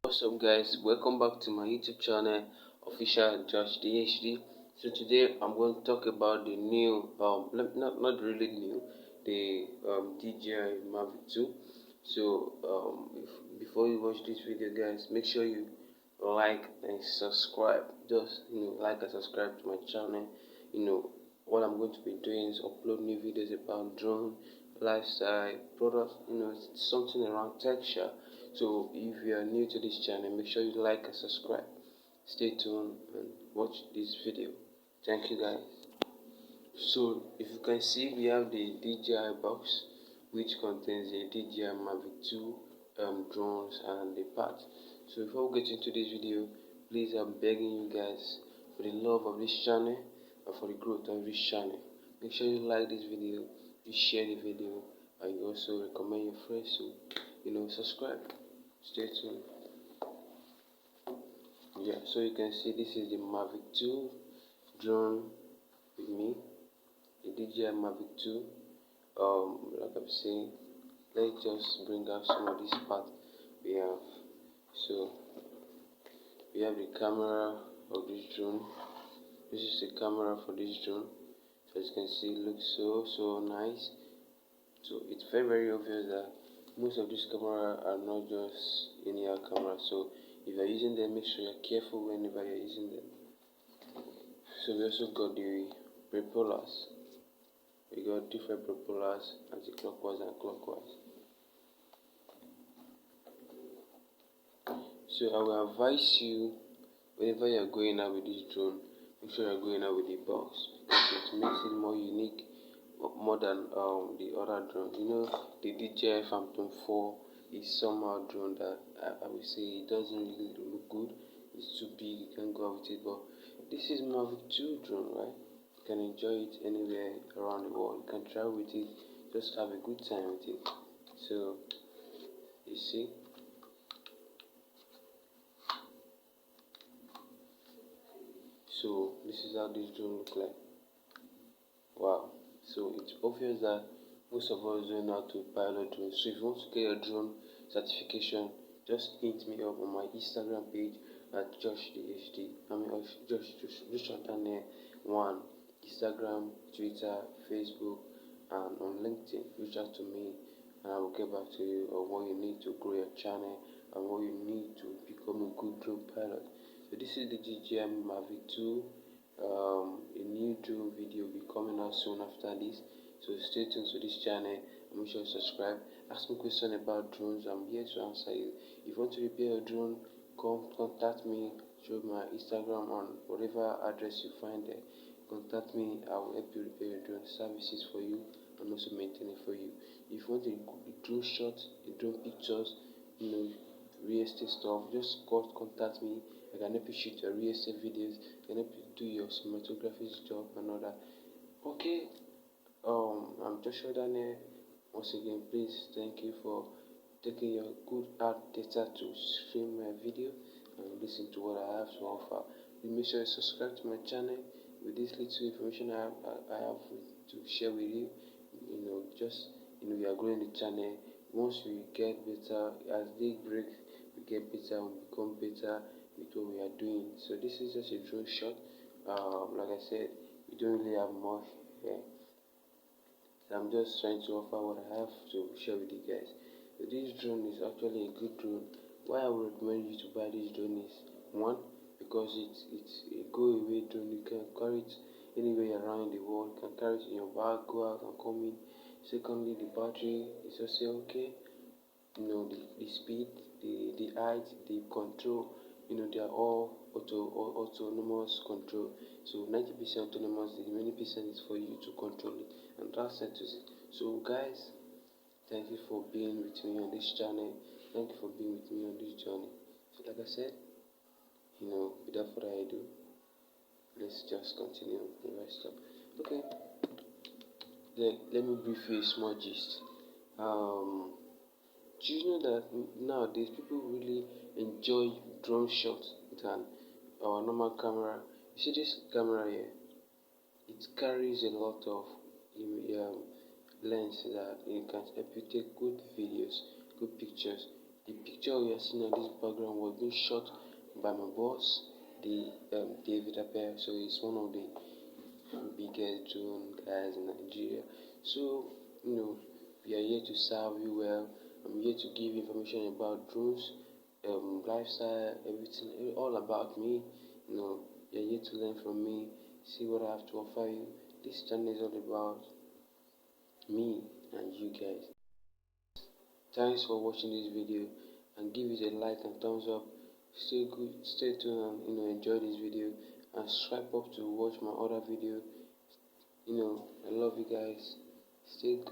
What's up guys, welcome back to my YouTube channel, official Judge DHD. So today I'm going to talk about the new not really new, the Dji Mavic 2. So before you watch this video guys, make sure you like and subscribe. Just like and subscribe to my channel. What I'm going to be doing is upload new videos about drone lifestyle products, something around texture. So if you are new to this channel, make sure you like and subscribe. Stay tuned and watch this video. Thank you guys. So if you can see, we have the DJI box, which contains the DJI Mavic 2 drones and the parts. So before we get into this video, please, I'm begging you guys, for the love of this channel and for the growth of this channel, make sure you like this video, you share the video, and you also recommend your friends to subscribe. Stay tuned. Yeah, so you can see this is the Mavic 2 drone with me, the DJI Mavic 2. Like I'm saying, let's just bring out some of these parts we have. So we have the camera of this drone. This is the camera for this drone. So as you can see, it looks so nice. So it's very obvious that most of these cameras are not just any other camera. So if you're using them, make sure you're careful whenever you're using them. So we also got the propellers. We got different propellers, anti-clockwise and clockwise. So I will advise you, whenever you're going out with this drone, make sure you're going out with the box, because it makes it more unique, more than the other drones. The DJI Phantom 4 is somehow drone that I would say it doesn't really look good. It's too big, you can't go out with it. But this is Mavic 2 drone, right? You can enjoy it anywhere around the world. You can travel with it, just have a good time with it. So you see. So this is how this drone look like. Wow. So it's obvious that most of us don't know how to pilot drones. So if you want to get your drone certification, just hit me up on my Instagram page at JoshDHD. Josh Daniel 1. Instagram, Twitter, Facebook, and on LinkedIn. Reach out to me and I will get back to you on what you need to grow your channel and what you need to become a good drone pilot. So this is the DJI Mavic 2. A new drone video will be coming out soon after this. So stay tuned to this channel and make sure you subscribe. Ask me questions about drones. I'm here to answer you. If you want to repair a drone, contact me through my Instagram on whatever address you find there. Contact me. I will help you repair your drone services for you and also maintain it for you. If you want a drone shot, a drone pictures, real estate stuff, just contact me. I can help you shoot your real estate videos. I can help you do your cinematography job and all that. Okay. I'm Joshua Daniel. Once again, please thank you for taking your good hard data to stream my video and listen to what I have to offer. Please make sure you subscribe to my channel. With this little information I have to share with you, we are growing the channel. Once we get better, as they break, we get better and become better with what we are doing. So this is just a drone shot. Like I said, we don't really have much here. So I'm just trying to offer what I have to share with you guys. So this drone is actually a good drone. Why I would recommend you to buy this drone is, one, because it's a go away drone. You can carry it anywhere around the world. You can carry it in your bag, go out and come in. Secondly, the battery is also okay. The speed, the height, the control, they are all autonomous control. So 90% autonomous, the remaining percent is for you to control it, and that's it. So guys, thank you for being with me on this channel. Thank you for being with me on this journey. So like I said, without further ado, let's just continue the rest up. Okay. Let me brief you a small gist. Do you know that nowadays people really enjoy drone shots than our normal camera? You see this camera here? It carries a lot of lens that it can help you take good videos, good pictures. The picture we are seeing in this background was being shot by my boss, the David Apple. So he's one of the biggest drone guys in Nigeria. So we are here to serve you well. I'm here to give information about drones, lifestyle, everything, all about me. You're here to learn from me, see what I have to offer you. This channel is all about me and you guys. Thanks for watching this video, and give it a like and thumbs up. Stay tuned and enjoy this video, and swipe up to watch my other video. I love you guys. Stay good.